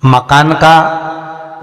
मकान का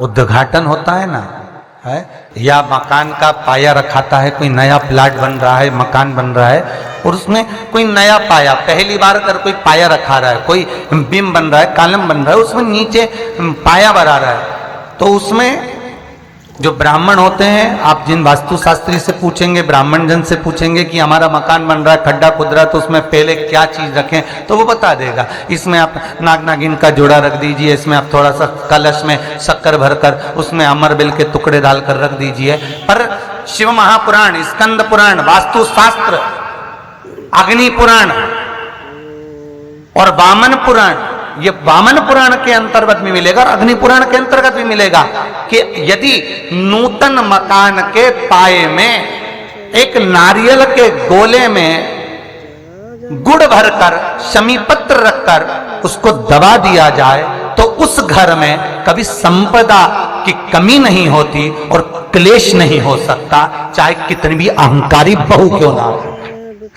उद्घाटन होता है ना, है या मकान का पाया रखाता है, कोई नया प्लाट बन रहा है, मकान बन रहा है और उसमें कोई नया पाया, पहली बार अगर कोई पाया रखा रहा है, कोई बीम बन रहा है, कॉलम बन रहा है, उसमें नीचे पाया बना रहा है, तो उसमें जो ब्राह्मण होते हैं, आप जिन वास्तुशास्त्री से पूछेंगे, ब्राह्मण जन से पूछेंगे कि हमारा मकान बन रहा है, खड्डा खुद रहा, तो उसमें पहले क्या चीज रखें, तो वो बता देगा। इसमें आप नाग नागिन का जोड़ा रख दीजिए, इसमें आप थोड़ा सा कलश में शक्कर भरकर उसमें अमर बेल के टुकड़े डालकर रख दीजिए। पर शिव महापुराण, स्कंद पुराण, वास्तुशास्त्र, अग्नि पुराण और वामन पुराण, ये वामन पुराण के अंतर्गत भी मिलेगा और अग्नि पुराण के अंतर्गत भी मिलेगा कि यदि नूतन मकान के पाए में एक नारियल के गोले में गुड़ भरकर, शमी पत्र रखकर उसको दबा दिया जाए तो उस घर में कभी संपदा की कमी नहीं होती और क्लेश नहीं हो सकता, चाहे कितनी भी अहंकारी बहू क्यों ना हो,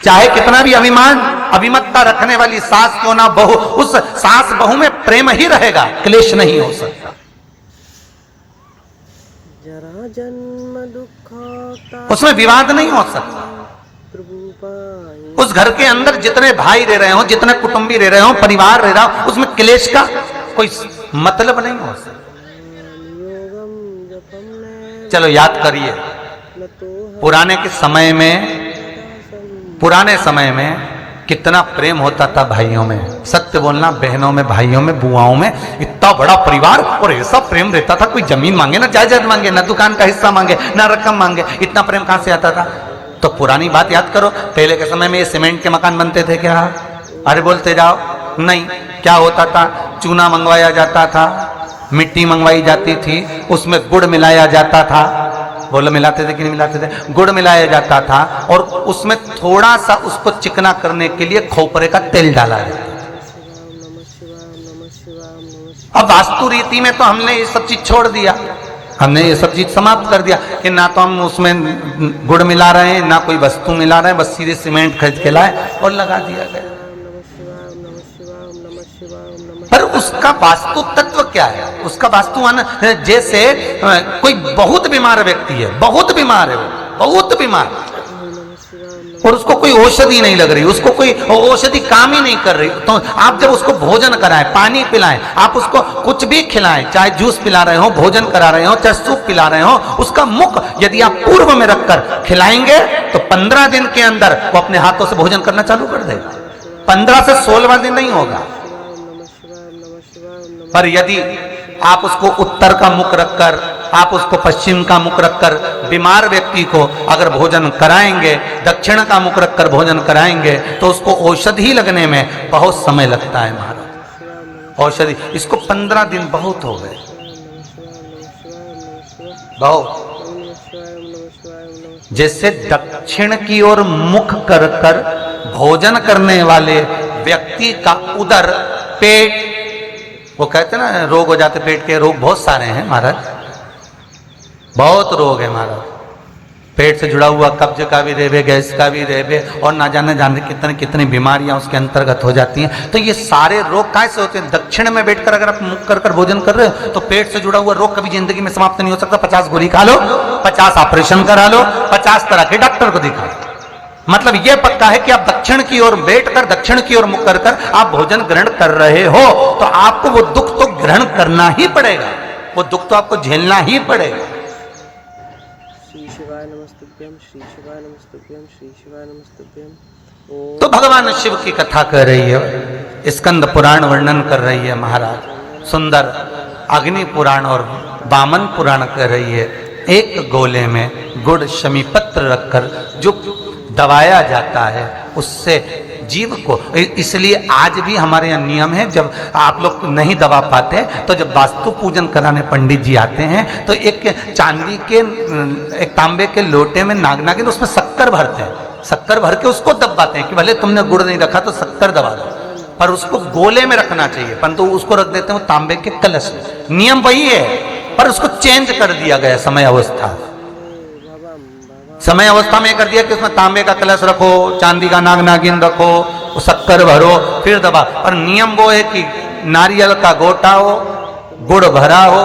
चाहे कितना भी अभिमान अभिमत्ता रखने वाली सास क्यों ना बहू, उस सास बहू में प्रेम ही रहेगा, क्लेश नहीं हो सकता। उसमें विवाद नहीं हो सकता। उस घर के अंदर जितने भाई रह रहे हो, जितने कुटुंबी रह रहे हो, परिवार रह रहा हो, उसमें क्लेश का कोई मतलब नहीं हो सकता। चलो याद करिए, पुराने समय में कितना प्रेम होता था भाइयों में, सत्य बोलना, बहनों में, भाइयों में, बुआओं में, इतना बड़ा परिवार और ऐसा प्रेम रहता था, कोई जमीन मांगे ना जायदाद मांगे, ना दुकान का हिस्सा मांगे, ना रकम मांगे, इतना प्रेम कहां से आता था। तो पुरानी बात याद करो, पहले के समय में ये सीमेंट के मकान बनते थे क्या? अरे बोलते जाओ, नहीं। क्या होता था? चूना मंगवाया जाता था, मिट्टी मंगवाई जाती थी, उसमें गुड़ मिलाया जाता था, बोलो मिलाते थे कि नहीं मिलाते थे? गुड़ मिलाया जाता था और उसमें थोड़ा सा उसको चिकना करने के लिए खोपरे का तेल डाला जाता था। अब वास्तु रीति में तो हमने ये सब चीज छोड़ दिया, हमने ये सब चीज समाप्त कर दिया कि ना तो हम उसमें गुड़ मिला रहे हैं, ना कोई वस्तु मिला रहे हैं, बस सीधे सीमेंट खरीद के लाए और लगा दिया गया। पर उसका वास्तु तत्व क्या है? उसका वास्तु, जैसे कोई बहुत बीमार व्यक्ति है, बहुत बीमार है, बहुत बीमार, और उसको कोई औषधि नहीं लग रही, उसको कोई औषधि काम ही नहीं कर रही, तो आप जब उसको भोजन कराएं, पानी पिलाएं, आप उसको कुछ भी खिलाएं, चाहे जूस पिला रहे हो, भोजन करा रहे हो, चाहे सूप पिला रहे हो, उसका मुख यदि आप पूर्व में रखकर खिलाएंगे तो 15 दिन के अंदर वो अपने हाथों से भोजन करना चालू कर देगा। 15 से 16वां दिन नहीं होगा। पर यदि आप उसको उत्तर का मुख रखकर, आप उसको पश्चिम का मुख रखकर बीमार व्यक्ति को अगर भोजन कराएंगे, दक्षिण का मुख रखकर भोजन कराएंगे, तो उसको औषधि लगने में बहुत समय लगता है महाराज। औषधि, इसको 15 दिन बहुत हो गए, बहुत। जैसे दक्षिण की ओर मुख कर कर भोजन करने वाले व्यक्ति का उदर, पेट, वो कहते ना रोग हो जाते पेट के, रोग बहुत सारे हैं महाराज, बहुत रोग है महाराज। पेट से जुड़ा हुआ कब्ज का भी रेबे, गैस का भी रेबे, और ना जाने कितनी कितनी बीमारियां उसके अंतर्गत हो जाती हैं। तो ये सारे रोग कैसे होते हैं? दक्षिण में बैठकर अगर आप मुख कर भोजन कर रहे हो तो पेट से जुड़ा हुआ रोग कभी जिंदगी में समाप्त नहीं हो सकता। 50 गोली खा लो, 50 ऑपरेशन करा लो, 50 तरह के डॉक्टर को दिखा लो। मतलब यह पक्का है कि आप दक्षिण की ओर बैठकर, दक्षिण की ओर मुख कर कर आप भोजन ग्रहण कर रहे हो तो आपको वो दुख तो ग्रहण करना ही पड़ेगा, वो दुख तो आपको झेलना ही पड़ेगा। श्री शिवाय नमस्तुभ्यं, श्री शिवाय नमस्तुभ्यं, श्री शिवाय नमस्तुभ्यं। तो भगवान शिव की कथा कर रही है, स्कंद पुराण वर्णन कर रही है महाराज, सुंदर अग्नि पुराण और वामन पुराण कर रही है। एक गोले में गुड़ शमी पत्र रखकर जो दबाया जाता है उससे जीव को, इसलिए आज भी हमारे यहाँ नियम है, जब आप लोग नहीं दबा पाते तो जब वास्तु पूजन कराने पंडित जी आते हैं तो एक चांदी के, एक तांबे के लोटे में नाग नागिन, उसमें शक्कर भरते हैं, शक्कर भर के उसको दबाते हैं कि भले तुमने गुड़ नहीं रखा तो शक्कर दबा दो, पर उसको गोले में रखना चाहिए, परंतु उसको रख देते हैं तांबे के कलश में। नियम वही है पर उसको चेंज कर दिया गया समय अवस्था, समय अवस्था में कर दिया कि उसमें तांबे का कलश रखो, चांदी का नाग नागिन रखो, शक्कर भरो, फिर दबा। और नियम वो है कि नारियल का गोटा हो, गुड़ भरा हो,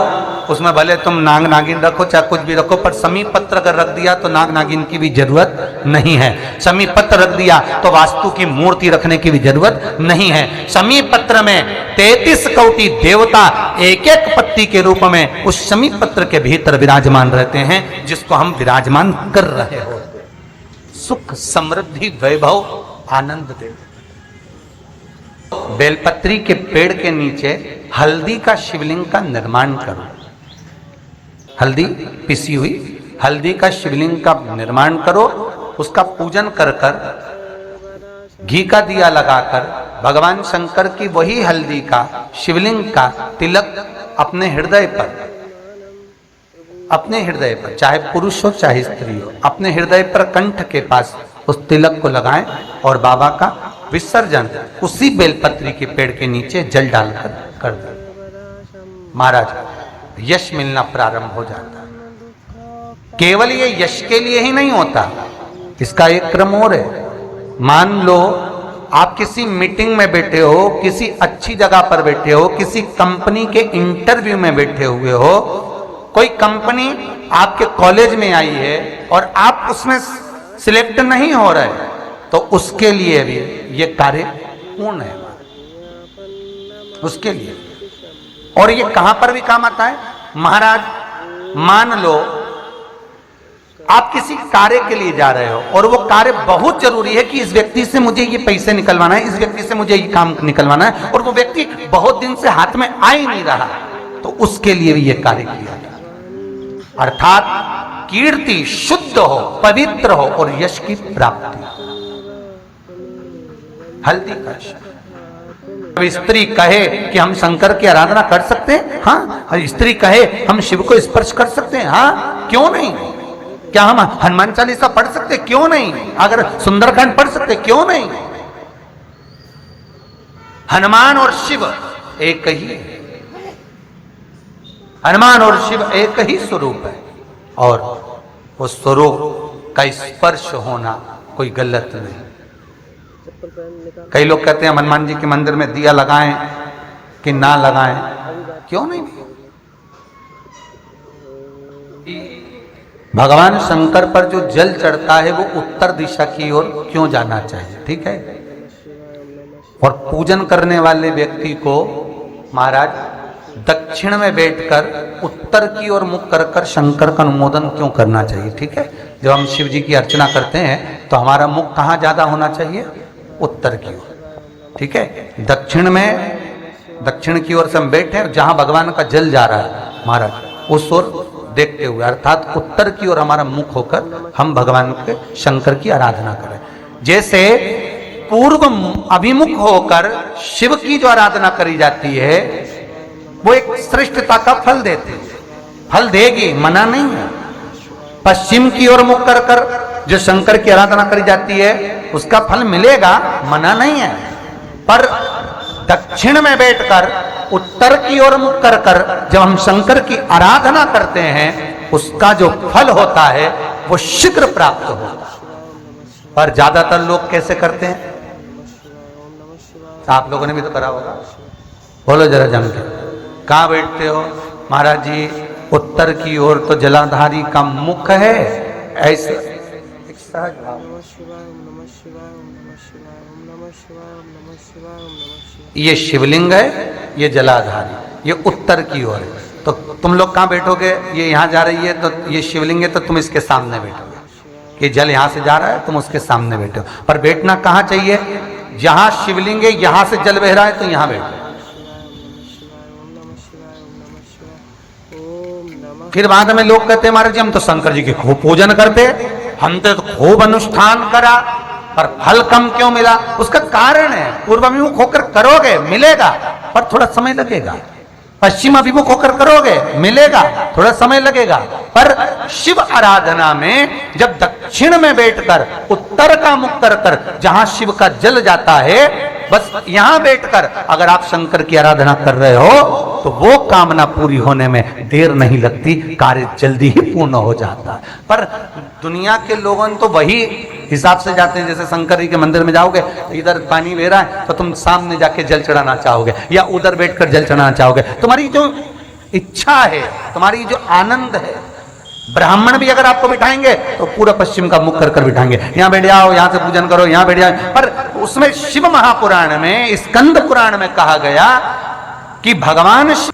उसमें भले तुम नाग नागिन रखो चाहे कुछ भी रखो, पर समी पत्र अगर रख दिया तो नाग नागिन की भी जरूरत नहीं है। समी पत्र रख दिया तो वास्तु की मूर्ति रखने की भी जरूरत नहीं है। समी पत्र में 33 कोटि देवता एक एक पत्ती के रूप में उस समी पत्र के भीतर विराजमान रहते हैं, जिसको हम विराजमान कर रहे हो। सुख समृद्धि वैभव आनंद दे। बेलपत्री के पेड़ के नीचे हल्दी का शिवलिंग का निर्माण करो। हल्दी पिसी हुई हल्दी का शिवलिंग का निर्माण करो, उसका पूजन कर कर घी का दिया लगाकर भगवान शंकर की वही हल्दी का शिवलिंग का तिलक अपने हृदय पर चाहे पुरुष हो चाहे स्त्री हो, अपने हृदय पर कंठ के पास उस तिलक को लगाएं और बाबा का विसर्जन उसी बेलपत्री के पेड़ के नीचे जल डालकर कर दें। महाराज यश मिलना प्रारंभ हो जाता है। केवल ये यश के लिए ही नहीं होता, इसका एक क्रम और है। मान लो आप किसी मीटिंग में बैठे हो, किसी अच्छी जगह पर बैठे हो, किसी कंपनी के इंटरव्यू में बैठे हुए हो, कोई कंपनी आपके कॉलेज में आई है और आप उसमें सिलेक्ट नहीं हो रहे, तो उसके लिए भी ये कार्य पूर्ण है, उसके लिए। और ये कहां पर भी काम आता है महाराज। मान लो आप किसी कार्य के लिए जा रहे हो और वो कार्य बहुत जरूरी है कि इस व्यक्ति से मुझे ये पैसे निकलवाना है, इस व्यक्ति से मुझे ये काम निकलवाना है, और वो व्यक्ति बहुत दिन से हाथ में आ ही नहीं रहा, तो उसके लिए भी ये कार्य किया जाए। अर्थात कीर्ति शुद्ध हो, पवित्र हो और यश की प्राप्ति। हल्दी का अब स्त्री कहे कि हम शंकर की आराधना कर सकते हैं, हाँ। स्त्री कहे हम शिव को स्पर्श कर सकते हैं, हाँ, क्यों नहीं। क्या हम हनुमान चालीसा पढ़ सकते, क्यों नहीं। अगर सुंदरकांड पढ़ सकते, क्यों नहीं। हनुमान और शिव एक ही है, हनुमान और शिव एक ही स्वरूप है, और उस स्वरूप का स्पर्श होना कोई गलत नहीं। कई लोग कहते हैं हनुमान जी के मंदिर में दिया लगाएं कि ना लगाएं, क्यों नहीं। भगवान शंकर पर जो जल चढ़ता है वो उत्तर दिशा की ओर क्यों जाना चाहिए, ठीक है। और पूजन करने वाले व्यक्ति को महाराज दक्षिण में बैठकर उत्तर की ओर मुख कर कर शंकर का अनुमोदन क्यों करना चाहिए, ठीक है। जब हम शिव जी की अर्चना करते हैं तो हमारा मुख कहाँ ज्यादा होना चाहिए, उत्तर की ओर, ठीक है। दक्षिण की ओर से हम बैठे और जहां भगवान का जल जा रहा है महाराज उस ओर देखते हुए, अर्थात उत्तर की ओर हमारा मुख होकर हम भगवान के शंकर की आराधना करें। जैसे पूर्व अभिमुख होकर शिव की जो आराधना करी जाती है वो एक श्रेष्ठता का फल देती है, फल देगी, मना नहीं है। पश्चिम की ओर मुख कर कर जो शंकर की आराधना करी जाती है उसका फल मिलेगा, मना नहीं है। पर दक्षिण में बैठकर उत्तर की ओर मुख कर कर जब हम शंकर की आराधना करते हैं उसका जो फल होता है वो शीघ्र प्राप्त होता है। पर ज्यादातर लोग कैसे करते हैं, आप लोगों ने भी तो करा होगा, बोलो जरा जम के। कहाँ बैठते हो महाराज जी, उत्तर की ओर तो जलाधारी का मुख है, ऐसे सहज भाव। ये शिवलिंग है, ये जलाधारी, ये उत्तर की ओर है। तो तुम लोग कहाँ बैठोगे, ये यहाँ जा रही है तो ये शिवलिंग है तो तुम इसके सामने बैठोगे, ये जल यहाँ से जा रहा है तुम उसके सामने बैठो। पर बैठना कहाँ चाहिए, जहाँ शिवलिंग है यहाँ से जल बह रहा है तो यहाँ बैठो। फिर बाद में लोग कहते हैं महाराज जी हम तो शंकर जी के खूब पूजन करते, हमने तो खूब अनुष्ठान करा पर फल कम क्यों मिला। उसका कारण है पूर्व अभिमुख होकर करोगे मिलेगा पर थोड़ा समय लगेगा, पश्चिम अभिमुख होकर करोगे मिलेगा, थोड़ा समय लगेगा। पर शिव आराधना में जब दक्षिण में बैठकर उत्तर का मुख कर कर जहां शिव का जल जाता है बस यहां बैठकर अगर आप शंकर की आराधना कर रहे हो तो वो कामना पूरी होने में देर नहीं लगती, कार्य जल्दी ही पूर्ण हो जाता है। पर दुनिया के लोगों तो वही हिसाब से जाते हैं, जैसे शंकर जी के मंदिर में जाओगे, इधर पानी बह रहा है तो तुम सामने जाके जल चढ़ाना चाहोगे, या उधर बैठकर जल चढ़ाना चाहोगे। तुम्हारी जो इच्छा है, तुम्हारी जो आनंद है, ब्राह्मण भी अगर आपको बिठाएंगे तो पूरा पश्चिम का मुख कर बिठाएंगे, यहाँ बैठ जाओ, यहाँ से पूजन करो, यहाँ बैठ जाओ। पर उसमें शिव महापुराण में, स्कंद पुराण में कहा गया कि भगवान श्री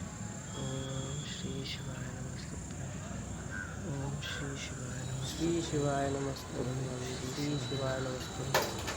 शिवाय नमस्तुभ्यं, श्री शिवाय नमस्तुभ्यं, श्री शिवाय नमस्तुभ्यं।